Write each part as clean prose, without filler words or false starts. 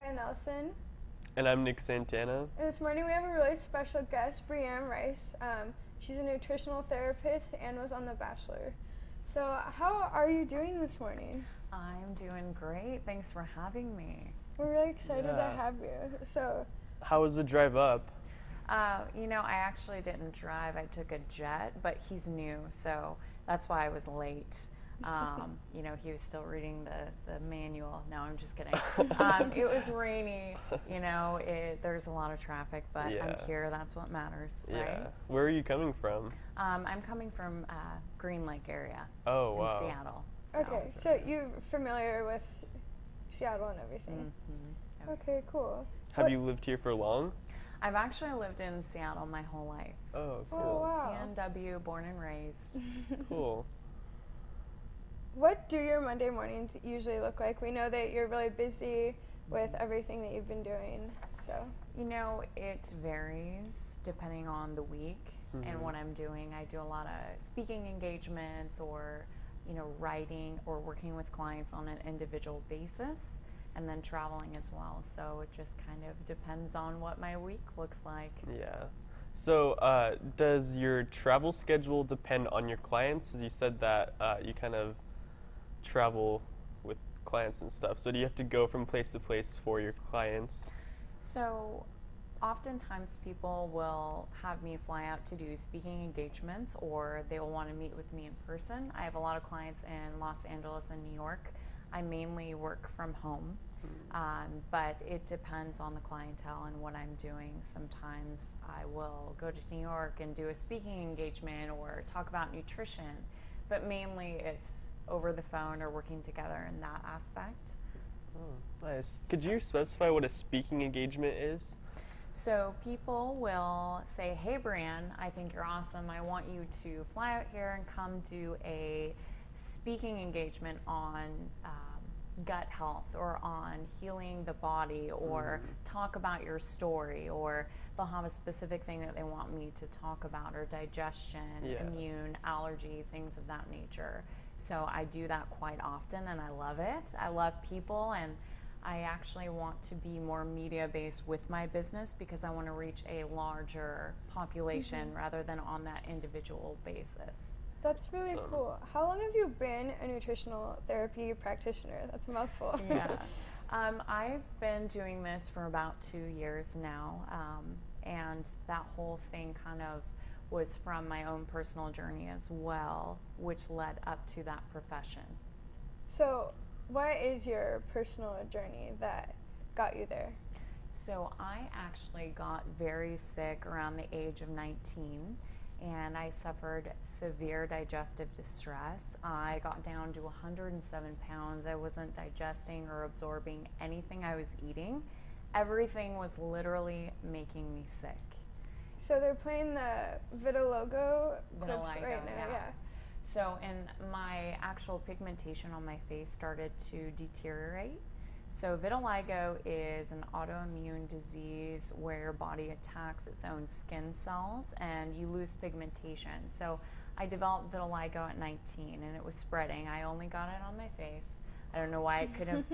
I'm Nelson. And I'm Nick Santana. And this morning we have a really special guest, Breanne Rice. She's a nutritional therapist and was on The Bachelor. So how are you doing this morning? I'm doing great. Thanks for having me. We're really excited to Yeah. have you. So, How was the drive up? I actually didn't drive. I took a jet, but he's new, so that's why I was late. He was still reading the manual. No, I'm just kidding. It was rainy. There's a lot of traffic, but Yeah. I'm here. That's what matters, Yeah. right? Where are you coming from? I'm coming from Green Lake area Oh, in wow. Seattle. okay, so you're familiar with Seattle and everything. Mm-hmm. Okay, cool. Have What- you lived here for long? I've actually lived in Seattle my whole life. Oh, Oh, cool. wow. PNW, born and raised. Cool. What do your Monday mornings usually look like? We know that you're really busy with everything that you've been doing, so. It varies depending on the week and what I'm doing. I do a lot of speaking engagements or, writing or working with clients on an individual basis and then traveling as well. So it just kind of depends on what my week looks like. Yeah. So, does your travel schedule depend on your clients? As you said that you kind of travel with clients and stuff. So, do you have to go from place to place for your clients? So oftentimes people will have me fly out to do speaking engagements or they will want to meet with me in person. I have a lot of clients in Los Angeles and New York. I mainly work from home, but it depends on the clientele and what I'm doing. Sometimes I will go to New York and do a speaking engagement or talk about nutrition, but mainly it's over the phone or working together in that aspect. Oh, nice. Could you specify what a speaking engagement is? So people will say, hey, Breanne, I think you're awesome. I want you to fly out here and come do a speaking engagement on gut health or on healing the body or talk about your story, or they'll have a specific thing that they want me to talk about, or digestion, Yeah. immune, allergy, things of that nature. So I do that quite often and I love it. I love people, and I actually want to be more media based with my business because I want to reach a larger population rather than on that individual basis. That's really Awesome. cool. How long have you been a nutritional therapy practitioner? That's a mouthful. Yeah. I've been doing this for about 2 years now, and that whole thing kind of was from my own personal journey as well, which led up to that profession. So, what is your personal journey that got you there? So I actually got very sick around the age of 19, and I suffered severe digestive distress. I got down to 107 pounds. I wasn't digesting or absorbing anything I was eating. Everything was literally making me sick. So they're playing the vitiligo clips Vitiligo, right now. yeah. So, and my actual pigmentation on my face started to deteriorate. So vitiligo is an autoimmune disease where your body attacks its own skin cells and you lose pigmentation. So I developed vitiligo at 19 and it was spreading. I only got it on my face. I don't know why it couldn't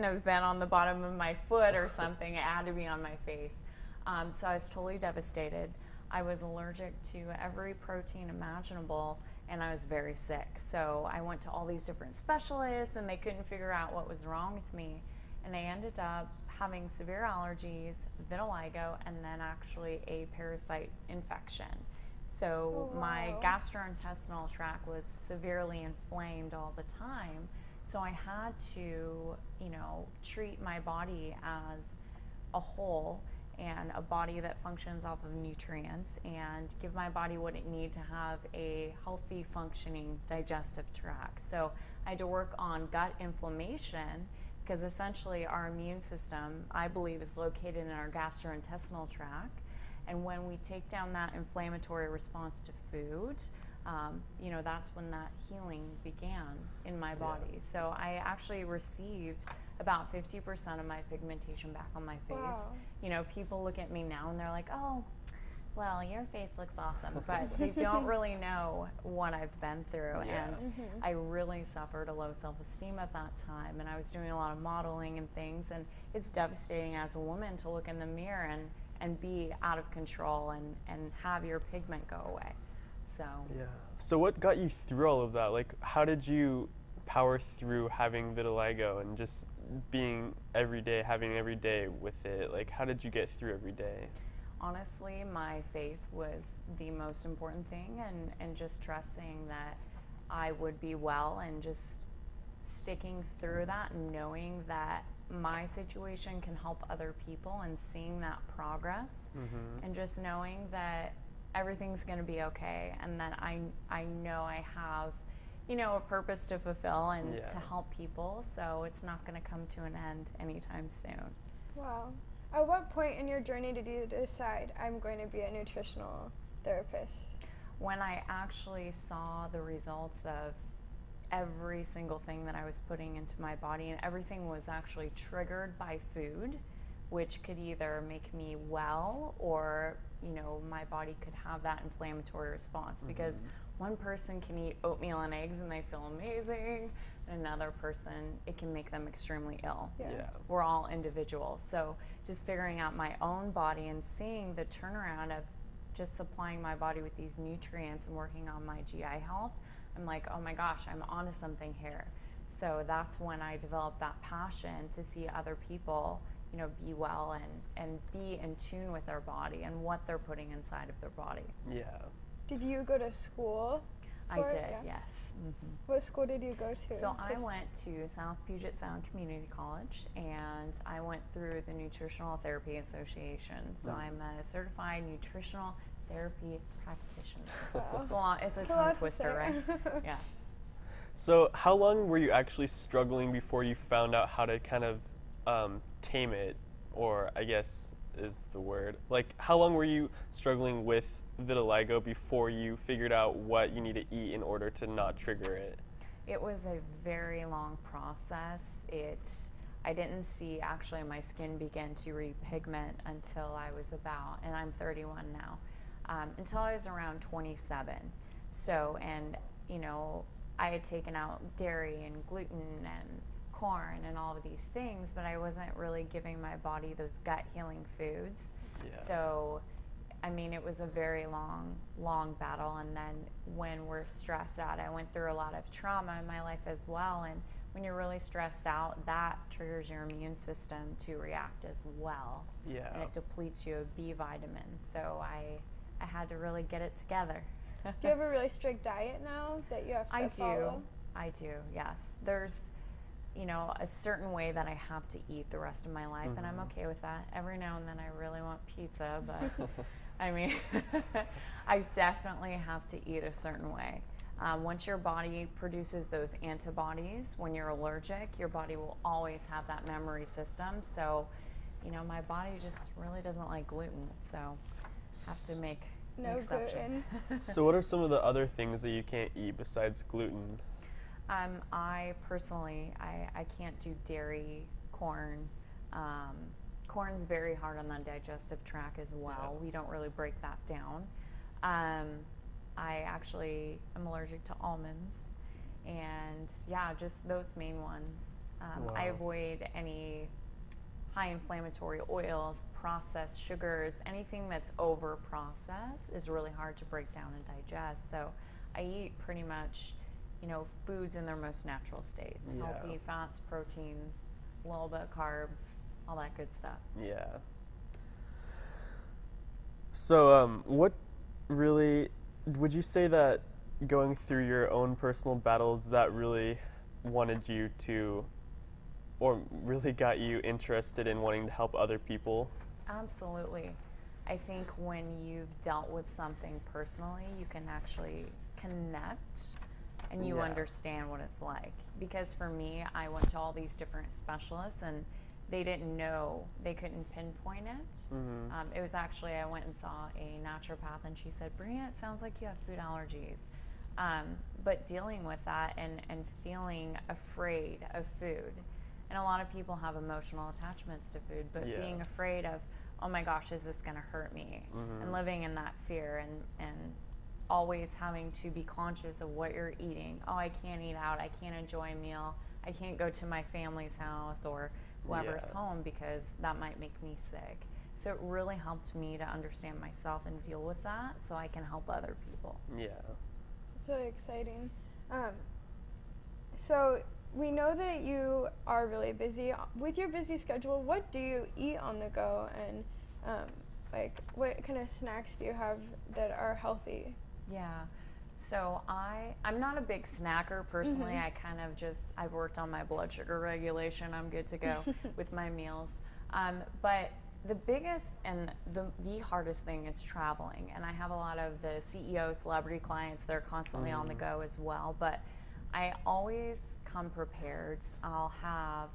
have been on the bottom of my foot or something. It had to be on my face. So I was totally devastated. I was allergic to every protein imaginable and I was very sick. So I went to all these different specialists and they couldn't figure out what was wrong with me. And I ended up having severe allergies, vitiligo, and then actually a parasite infection. So my gastrointestinal tract was severely inflamed all the time. So I had to, treat my body as a whole and a body that functions off of nutrients and give my body what it needs to have a healthy functioning digestive tract. So I had to work on gut inflammation because essentially our immune system, I believe, is located in our gastrointestinal tract. And when we take down that inflammatory response to food, that's when that healing began in my body. So I actually received about 50% of my pigmentation back on my face. Wow. People look at me now and they're like, oh, well, your face looks awesome, but they don't really know what I've been through. Yeah. And I really suffered a low self-esteem at that time, and I was doing a lot of modeling and things, and it's devastating as a woman to look in the mirror and be out of control and have your pigment go away. So Yeah. So what got you through all of that? Like, how did you power through having vitiligo and just being having every day with it? Like, how did you get through every day? honestly, my faith was the most important thing, and just trusting that I would be well, and just sticking through that and knowing that my situation can help other people, and seeing that progress, and just knowing that everything's going to be okay, and that I know I have, a purpose to fulfill and to help people, so it's not going to come to an end anytime soon. Wow. At what point in your journey did you decide I'm going to be a nutritional therapist? When I actually saw the results of every single thing that I was putting into my body, and everything was actually triggered by food, which could either make me well, or my body could have that inflammatory response, because one person can eat oatmeal and eggs and they feel amazing, and another person, it can make them extremely ill. Yeah. We're all individuals, so just figuring out my own body and seeing the turnaround of just supplying my body with these nutrients and working on my GI health, I'm like, oh my gosh, I'm onto something here. So that's when I developed that passion to see other people, be well and be in tune with their body and what they're putting inside of their body. Yeah. Did you go to school? I did, yes. What school did you go to? So I went to South Puget Sound Community College, and I went through the Nutritional Therapy Association. So I'm a certified nutritional therapy practitioner. Wow. It's a tongue twister, right? Yeah. So how long were you actually struggling before you found out how to kind of tame it, or I guess is the word. Like, how long were you struggling with vitiligo before you figured out what you need to eat in order to not trigger it? It was a very long process. I didn't see actually my skin begin to repigment until I was about, and I'm 31 now, until I was around 27. So, and I had taken out dairy and gluten and corn and all of these things, but I wasn't really giving my body those gut healing foods. Yeah. So, I mean, it was a very long battle. And then when we're stressed out, I went through a lot of trauma in my life as well. And when you're really stressed out, that triggers your immune system to react as well. Yeah. And it depletes you of B vitamins. So I had to really get it together. Do you have a really strict diet now that you have to follow? I do, yes. There's, a certain way that I have to eat the rest of my life, and I'm okay with that. Every now and then I really want pizza, but I mean, I definitely have to eat a certain way. Once your body produces those antibodies, when you're allergic, your body will always have that memory system. So, my body just really doesn't like gluten, so I have to make an exception. Gluten. So what are some of the other things that you can't eat besides gluten? I personally, I can't do dairy, corn. Corn's very hard on the digestive tract as well. We don't really break that down. I actually am allergic to almonds, and just those main ones. I avoid any high inflammatory oils, processed sugars, anything that's over processed is really hard to break down and digest. So I eat pretty much, foods in their most natural states. Yeah. Healthy fats, proteins, a little bit of carbs, all that good stuff. Yeah. So what really, would you say that going through your own personal battles that really wanted you to, or really got you interested in wanting to help other people? Absolutely. I think when you've dealt with something personally, you can actually connect and you understand what it's like. Because for me, I went to all these different specialists and they didn't know, they couldn't pinpoint it. It was actually, I went and saw a naturopath and she said, Breanne, it sounds like you have food allergies. But dealing with that and feeling afraid of food, and a lot of people have emotional attachments to food, but being afraid of, oh my gosh, is this going to hurt me? And living in that fear and always having to be conscious of what you're eating. Oh, I can't eat out. I can't enjoy a meal. I can't go to my family's house or whoever's home because that might make me sick. So it really helped me to understand myself and deal with that so I can help other people. Yeah. It's really exciting. So we know that you are really busy. With your busy schedule, what do you eat on the go, and like what kind of snacks do you have that are healthy? Yeah. So I'm not a big snacker personally. I kind of I've worked on my blood sugar regulation. I'm good to go with my meals. But the biggest and the hardest thing is traveling. And I have a lot of the CEO celebrity clients that are constantly on the go as well. But I always come prepared. I'll have,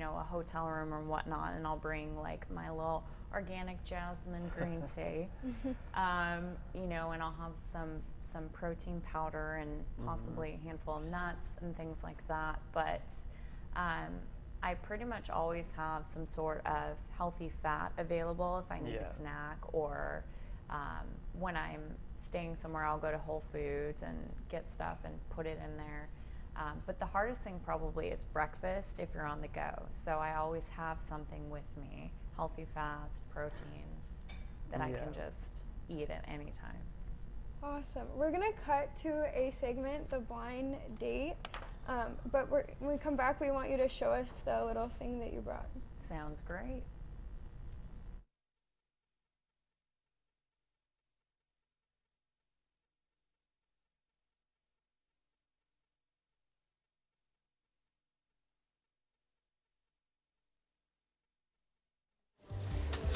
a hotel room or whatnot, and I'll bring like my little organic jasmine green tea, and I'll have some protein powder and possibly a handful of nuts and things like that. But I pretty much always have some sort of healthy fat available if I need a snack, or when I'm staying somewhere, I'll go to Whole Foods and get stuff and put it in there. But the hardest thing probably is breakfast if you're on the go. So I always have something with me, healthy fats, proteins, that I can just eat at any time. Awesome. We're going to cut to a segment, the blind date. But when we come back, we want you to show us the little thing that you brought. Sounds great.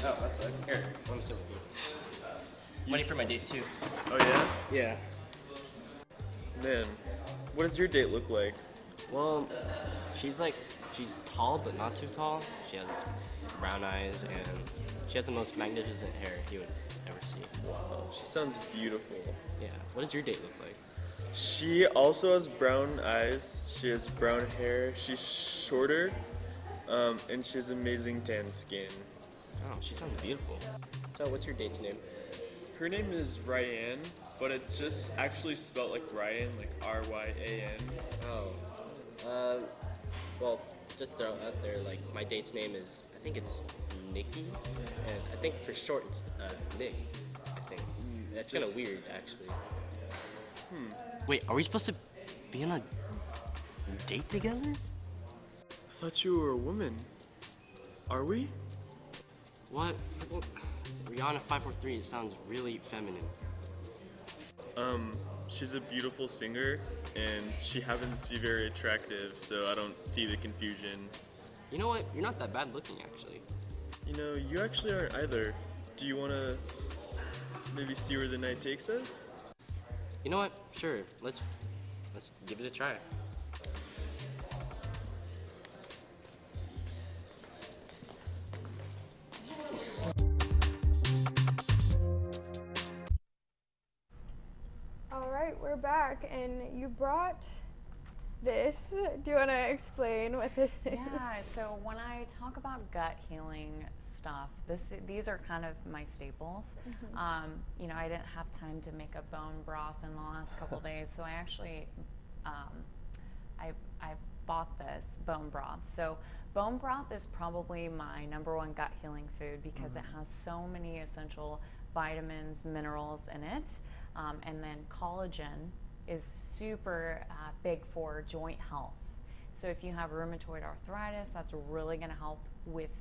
Oh, that's nice. Here, let me sit with you. Money for my date too. Oh yeah? Yeah. Man, what does your date look like? Well, she's tall but not too tall. She has brown eyes and she has the most magnificent hair you would ever see. Wow, she sounds beautiful. Yeah. What does your date look like? She also has brown eyes. She has brown hair. She's shorter, and she has amazing tan skin. Oh, she sounds beautiful. So, what's your date's name? Her name is Breanne, but it's just actually spelled like Ryan, like R-Y-A-N. Oh. Well, just throw it out there, like, my date's name is, I think it's Nikki, and I think for short it's Nick, I think. That's kind of weird, actually. Wait, are we supposed to be on a date together? I thought you were a woman. Are we? What? Well, Rihanna 543 sounds really feminine. She's a beautiful singer, and she happens to be very attractive, so I don't see the confusion. You know what? You're not that bad looking, actually. You know, you actually aren't either. Do you want to maybe see where the night takes us? You know what? Sure. Let's give it a try. All right, we're back, and you brought this. Do you want to explain what this is? Yeah, so when I talk about gut healing stuff, these are kind of my staples. I didn't have time to make a bone broth in the last couple days, so I actually I bought this bone broth. So bone broth is probably my number one gut healing food because it has so many essential vitamins, minerals in it, and then collagen is super big for joint health. So if you have rheumatoid arthritis, that's really going to help with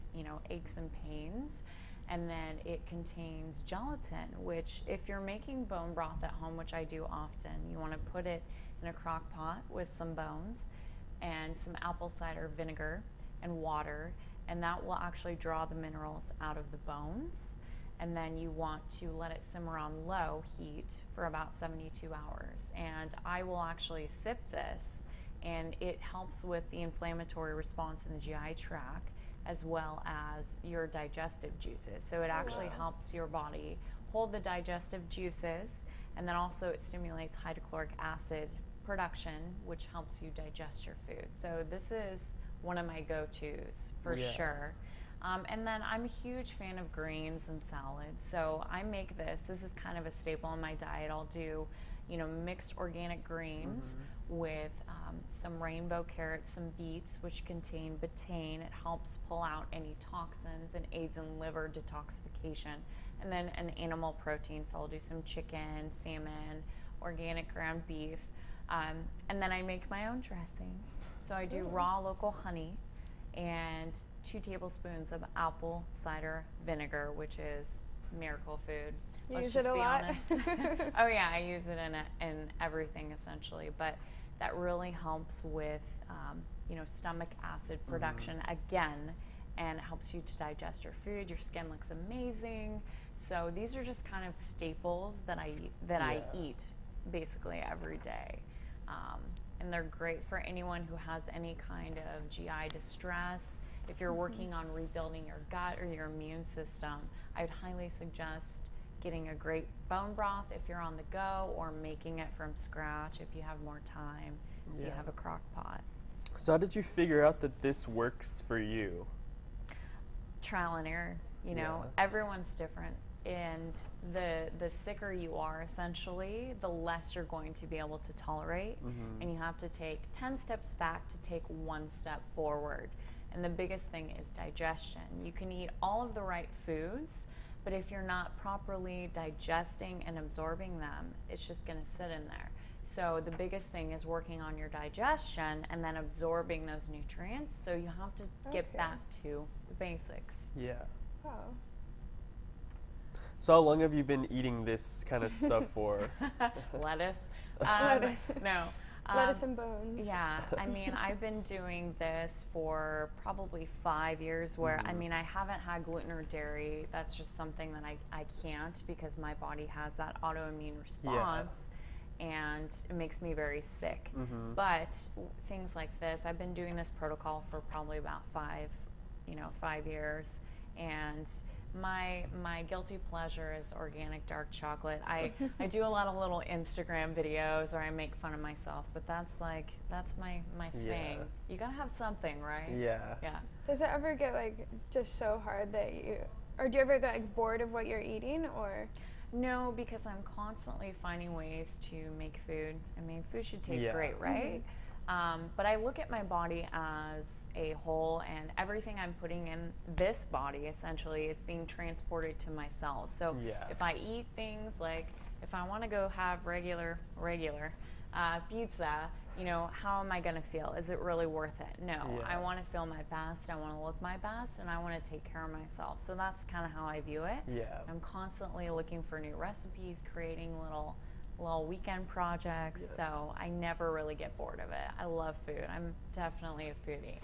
aches and pains. And then it contains gelatin, which if you're making bone broth at home, which I do often, you want to put it in a crock pot with some bones and some apple cider vinegar and water, and that will actually draw the minerals out of the bones. And then you want to let it simmer on low heat for about 72 hours. And I will actually sip this, and it helps with the inflammatory response in the GI tract as well as your digestive juices. So it actually helps your body hold the digestive juices, and then also it stimulates hydrochloric acid production, which helps you digest your food. So this is one of my go-tos for sure. And then I'm a huge fan of greens and salads. So I make this. This is kind of a staple in my diet. I'll do, mixed organic greens with some rainbow carrots, some beets, which contain betaine. It helps pull out any toxins and aids in liver detoxification. And then an animal protein. So I'll do some chicken, salmon, organic ground beef. And then I make my own dressing. So I do raw local honey and 2 tablespoons of apple cider vinegar, which is miracle food. You Let's use just it a be lot? honest. Oh yeah, I use it in everything essentially, but that really helps with stomach acid production again, and it helps you to digest your food. Your skin looks amazing. So these are just kind of staples that I eat basically every day. And they're great for anyone who has any kind of GI distress. If you're working on rebuilding your gut or your immune system, I would highly suggest getting a great bone broth if you're on the go, or making it from scratch if you have more time, if you have a crock pot. So how did you figure out that this works for you? Trial and error. Everyone's different. And the sicker you are, essentially, the less you're going to be able to tolerate. And you have to take 10 steps back to take 1 step forward. And the biggest thing is digestion. You can eat all of the right foods, but if you're not properly digesting and absorbing them, it's just going to sit in there. So the biggest thing is working on your digestion and then absorbing those nutrients. So you have to get back to the basics. Yeah. Wow. So how long have you been eating this kind of stuff for? Lettuce. Lettuce. No. Lettuce and bones. Yeah, I mean, I've been doing this for probably 5 years where, I mean, I haven't had gluten or dairy. That's just something that I can't, because my body has that autoimmune response and it makes me very sick. But things like this, I've been doing this protocol for probably about 5 years. And my guilty pleasure is organic dark chocolate. I do a lot of little Instagram videos, or I make fun of myself, but that's my thing. You gotta have something, right? Yeah. Yeah. Does it ever get just so hard that or do you ever get bored of what you're eating, or? No, because I'm constantly finding ways to make food. I mean, food should taste great, right? But I look at my body as a whole, and everything I'm putting in this body essentially is being transported to my cells. So if I eat things like, if I want to go have regular pizza, how am I going to feel? Is it really worth it? No. I want to feel my best, I want to look my best, and I want to take care of myself. So that's kind of how I view it. I'm constantly looking for new recipes, creating little weekend projects, so I never really get bored of it. I love food. I'm definitely a foodie.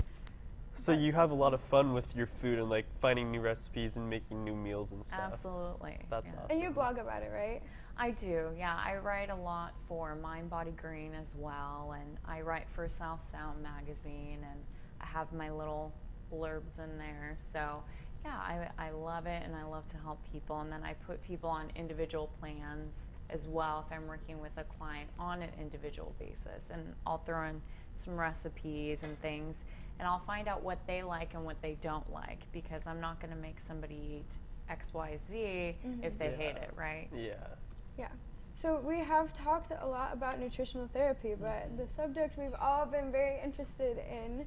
So you have a lot of fun with your food and finding new recipes and making new meals and stuff. Absolutely. That's awesome. And you blog about it, right? I do, yeah. I write a lot for Mind Body Green as well, and I write for South Sound magazine, and I have my little blurbs in there. So yeah, I love it, and I love to help people. And then I put people on individual plans as well if I'm working with a client on an individual basis. And I'll throw in some recipes and things, and I'll find out what they like and what they don't like, because I'm not going to make somebody eat XYZ if they hate it, right? Yeah. Yeah. So we have talked a lot about nutritional therapy, but the subject we've all been very interested in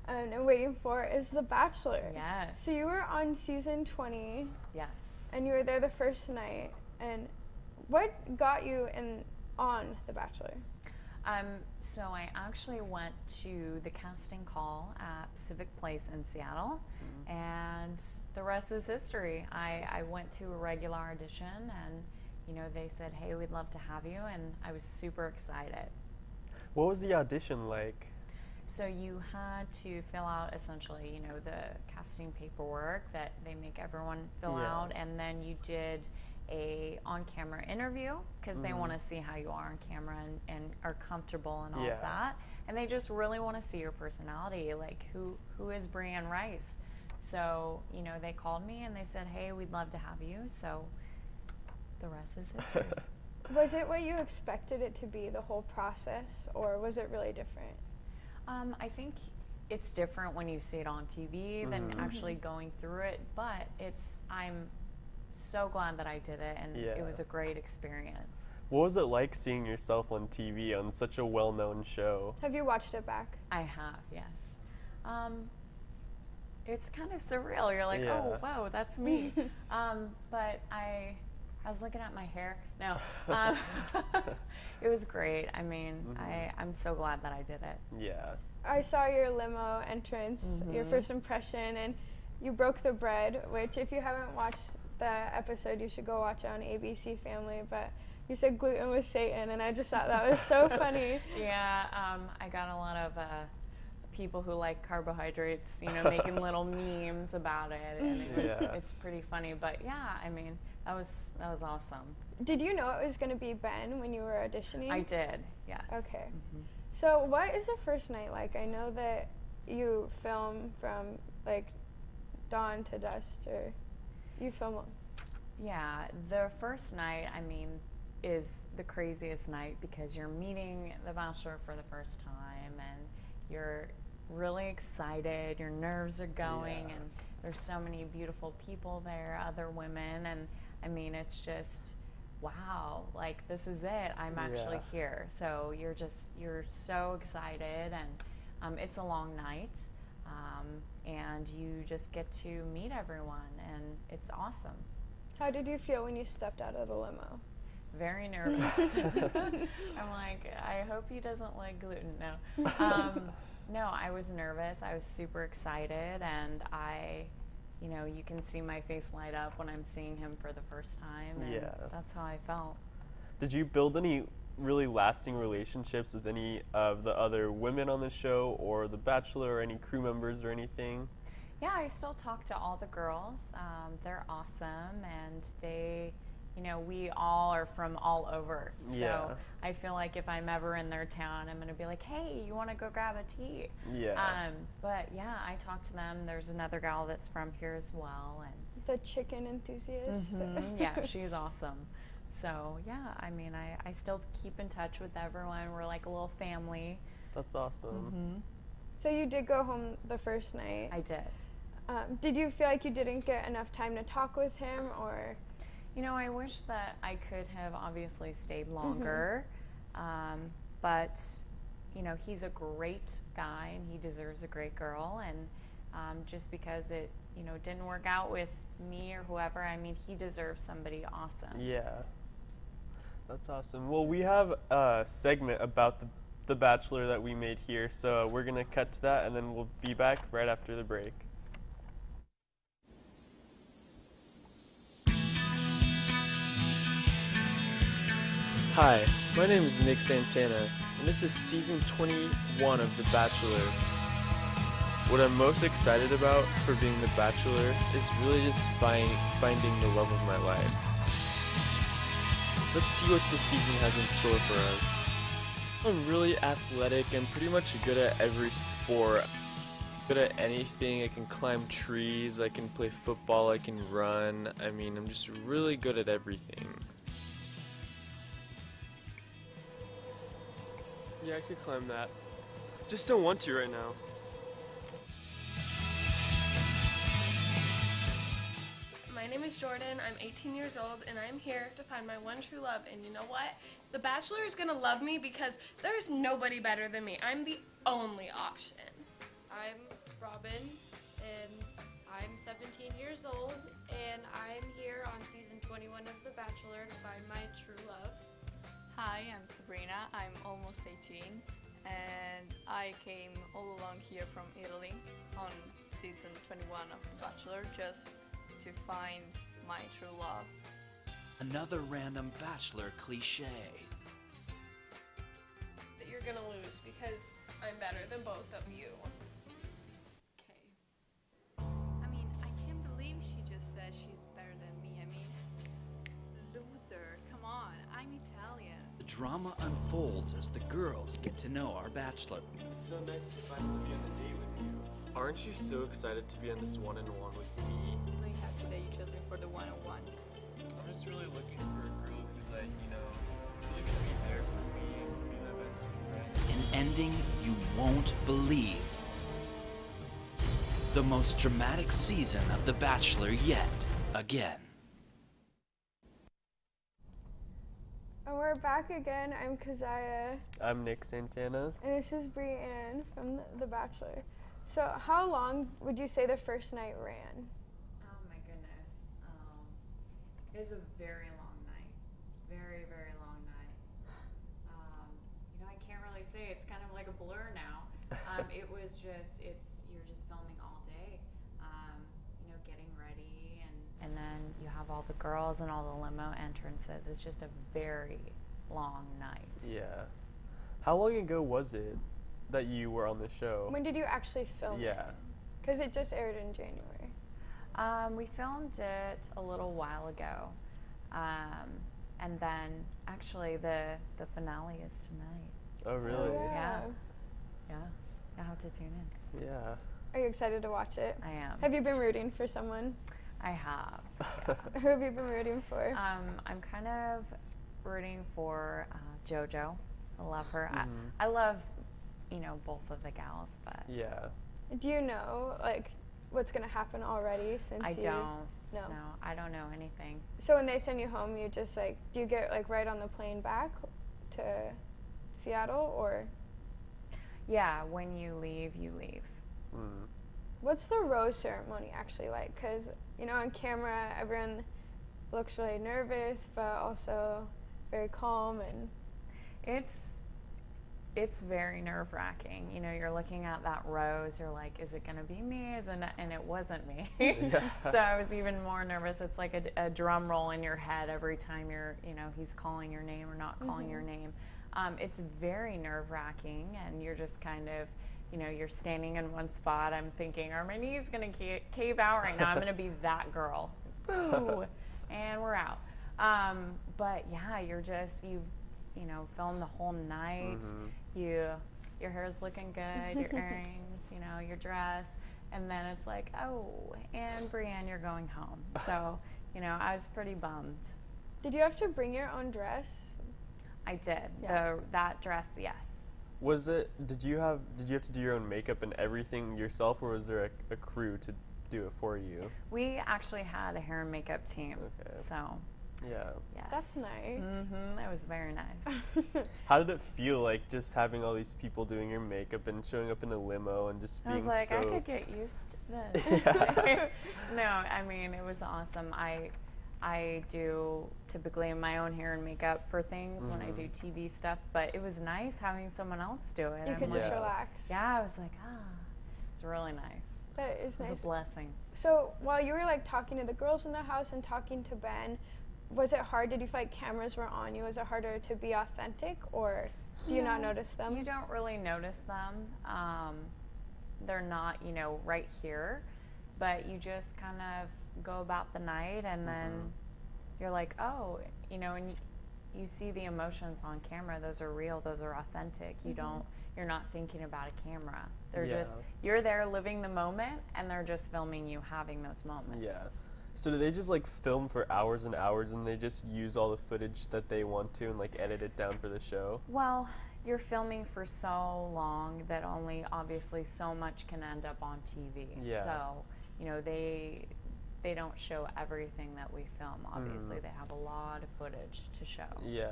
and waiting for is The Bachelor. Yes. So you were on season 20. Yes. And you were there the first night. And what got you on The Bachelor? So I actually went to the casting call at Pacific Place in Seattle, and the rest is history. I went to a regular audition, and they said, hey, we'd love to have you, and I was super excited. What was the audition like? So you had to fill out essentially, the casting paperwork that they make everyone fill out, and then you did a on-camera interview, because they want to see how you are on camera and are comfortable and all of that, and they just really want to see your personality, like who is Breanne Rice. So they called me and they said, hey, we'd love to have you. So the rest is history. Was it what you expected it to be, the whole process, or was it really different? I think it's different when you see it on TV than actually going through it, but I'm so glad that I did it, and it was a great experience. What was it like seeing yourself on TV on such a well-known show? Have you watched it back? I have, yes. It's kind of surreal. You're like, oh, whoa, that's me. But I was looking at my hair. No, it was great. I mean, I'm so glad that I did it. Yeah. I saw your limo entrance, your first impression, and you broke the bread, which if you haven't watched the episode, you should go watch it on ABC Family. But you said gluten was Satan, and I just thought that was so funny. Yeah, I got a lot of people who like carbohydrates, you know, making little memes about it, and it's pretty funny. But yeah, I mean, that was awesome. Did you know it was going to be Ben when you were auditioning? I did, yes. Okay. So what is the first night like? I know that you film from like dawn to dusk, or you film them. Yeah, the first night, I mean, is the craziest night because you're meeting the Bachelor for the first time, and you're really excited, your nerves are going, and there's so many beautiful people there, other women, and I mean, it's just, wow, like this is it, I'm actually here. So you're so excited, and it's a long night, and you just get to meet everyone, and it's awesome. How did you feel when you stepped out of the limo? Very nervous. I'm like, I hope he doesn't like gluten. No. No, I was nervous. I was super excited, and you know, you can see my face light up when I'm seeing him for the first time, and that's how I felt. Did you build any really lasting relationships with any of the other women on the show, or the Bachelor, or any crew members or anything? Yeah, I still talk to all the girls. They're awesome, and they, you know, we all are from all over. So I feel like if I'm ever in their town, I'm going to be like, hey, you want to go grab a tea? Yeah. But yeah, I talk to them. There's another gal that's from here as well. And the chicken enthusiast. Yeah, she's awesome. So yeah, I mean, I still keep in touch with everyone. We're like a little family. That's awesome. So you did go home the first night. I did. Did you feel like you didn't get enough time to talk with him, or? You know, I wish that I could have obviously stayed longer, but, you know, he's a great guy, and he deserves a great girl, and just because it, you know, didn't work out with me or whoever, I mean, he deserves somebody awesome. Yeah. That's awesome. Well, we have a segment about the Bachelor that we made here, so we're going to cut to that, and then we'll be back right after the break. Hi, my name is Nick Santana, and this is season 21 of The Bachelor. What I'm most excited about for being The Bachelor is really just finding the love of my life. Let's see what this season has in store for us. I'm really athletic and pretty much good at every sport. Good at anything. I can climb trees, I can play football, I can run. I mean, I'm just really good at everything. Yeah, I could climb that. Just don't want to right now. My name is Jordan, I'm 18 years old, and I'm here to find my one true love. And you know what? The Bachelor is gonna love me because there's nobody better than me. I'm the only option. I'm Robin, and I'm 17 years old, and I'm here on season 21 of The Bachelor to find my true love. Hi, I'm Sabrina. I'm almost 18, and I came all along here from Italy on season 21 of The Bachelor just to find my true love. Another random Bachelor cliche. That you're gonna lose because I'm better than both of you. Okay. I mean, I can't believe she just said she's better than me. I mean, loser. Come on, I'm Italian. The drama unfolds as the girls get to know our Bachelor. It's so nice to finally be on the date with you. Aren't you so excited to be on this one-on-one with me? I'm really happy that you chose me for the one-on-one. I'm just really looking for a girl who's like, you know, really gonna be there for me and be my best friend. An ending you won't believe. the most dramatic season of The Bachelor yet again. And we're back again. I'm Keziah. I'm Nick Santana. And this is Breanne from The Bachelor. So how long would you say the first night ran? Oh my goodness. It was a very long night. Very, very long night. I can't really say. It's kind of like a blur now. It was just, you're just filming all day, getting ready. And then you have all the girls and all the limo entrances. It's just a very long night. Yeah. How long ago was it that you were on the show? When did you actually film it? Yeah. Because it just aired in January. We filmed it a little while ago. And then actually the finale is tonight. Oh, really? So, yeah. Yeah. You'll have to tune in. Yeah. Are you excited to watch it? I am. Have you been rooting for someone? I have. Yeah. Who have you been rooting for? I'm kind of rooting for JoJo. I love her. I love, both of the gals, but Yeah. Do you know, what's going to happen already since I you... don't. No. No, I don't know anything. So when they send you home, you just, do you get, right on the plane back to Seattle, or... Yeah, when you leave, you leave. Mm. What's the rose ceremony actually like? Because, on camera, everyone looks really nervous, but also very calm, and... It's very nerve-wracking. You're looking at that rose, you're like, is it going to be me? And it wasn't me. Yeah. So I was even more nervous. It's like a drum roll in your head every time he's calling your name or not calling your name. It's very nerve-wracking, and you're just kind of, you're standing in one spot. I'm thinking, are my knees going to cave out right now? I'm going to be that girl. Boo! And we're out. But yeah, you've filmed the whole night. Your hair's looking good, your earrings, your dress. And then it's like, oh, and Breanne, you're going home. So, I was pretty bummed. Did you have to bring your own dress? I did. Yeah. That dress, yes. Did you have to do your own makeup and everything yourself, or was there a crew to do it for you? We actually had a hair and makeup team. Okay. So, yeah. yes. That's nice. It was very nice. How did it feel like just having all these people doing your makeup and showing up in a limo and just being I was like, so... I could get used to this. No, I mean, it was awesome. I do typically my own hair and makeup for things when I do TV stuff, but it was nice having someone else do it. You could just relax. Yeah, I was like, it's really nice. That is nice. It's a blessing. So while you were talking to the girls in the house and talking to Ben, was it hard? Did you feel like cameras were on you? Was it harder to be authentic, or do you not notice them? You don't really notice them. They're not, right here, but you just kind of go about the night, and then you're like, oh, and you see the emotions on camera. Those are real. Those are authentic. You're not thinking about a camera. They're you're there living the moment, and they're just filming you having those moments. Yeah. So do they just film for hours and hours, and they just use all the footage that they want to and edit it down for the show? Well, you're filming for so long that only obviously so much can end up on TV. Yeah. So, they don't show everything that we film. Obviously, they have a lot of footage to show. Yeah.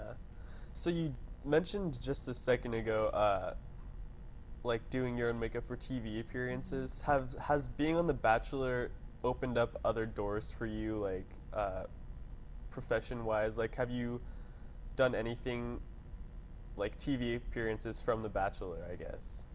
So you mentioned just a second ago, doing your own makeup for TV appearances. Has being on The Bachelor opened up other doors for you, profession-wise? Have you done anything TV appearances from The Bachelor, I guess?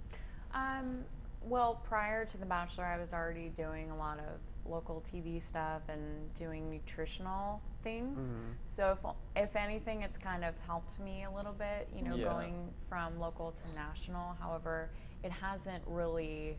Well, prior to The Bachelor, I was already doing a lot of local TV stuff and doing nutritional things. So if anything, it's kind of helped me a little bit, going from local to national. However, it hasn't really,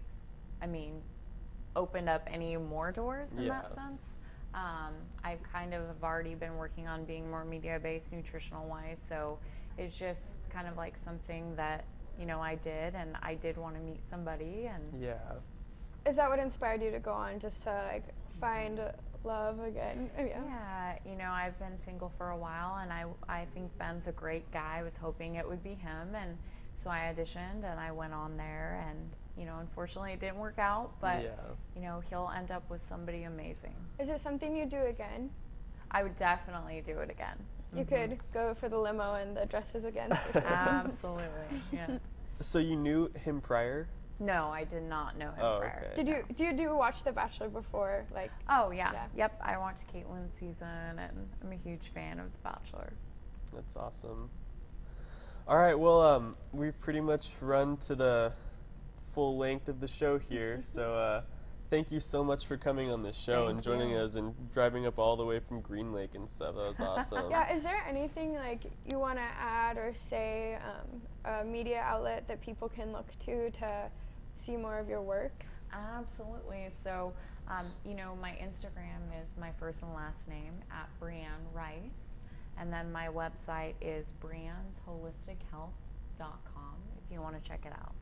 opened up any more doors in that sense. I kind of have already been working on being more media-based, nutritional-wise, so it's just kind of something that, I did, and I did want to meet somebody, and... Yeah. Is that what inspired you to go on, just to find love again? Yeah, I've been single for a while, and I think Ben's a great guy. I was hoping it would be him, and so I auditioned, and I went on there, and, unfortunately it didn't work out, but, Yeah. he'll end up with somebody amazing. Is it something you do again? I would definitely do it again. You could go for the limo and the dresses again. For sure. Absolutely, yeah. So you knew him prior? No, I did not know him prior. Okay. Did you watch The Bachelor before? Like. Oh, yeah. Yeah. Yep, I watched Caitlin's season, and I'm a huge fan of The Bachelor. That's awesome. All right, well, we've pretty much run to the full length of the show here, so thank you so much for coming on this show and joining us and driving up all the way from Green Lake and stuff. That was awesome. Yeah, is there anything like you want to add or say, a media outlet that people can look to see more of your work? Absolutely. So, my Instagram is my first and last name at Breanne Rice. And then my website is breannesHolisticHealth.com if you want to check it out.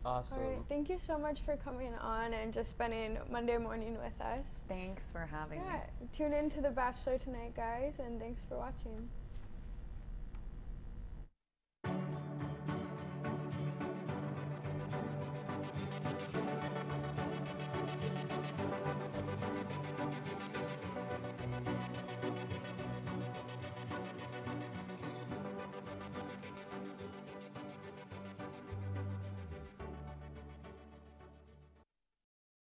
Awesome. All right, thank you so much for coming on and just spending Monday morning with us. Thanks for having me. Tune in to The Bachelor tonight, guys, and thanks for watching.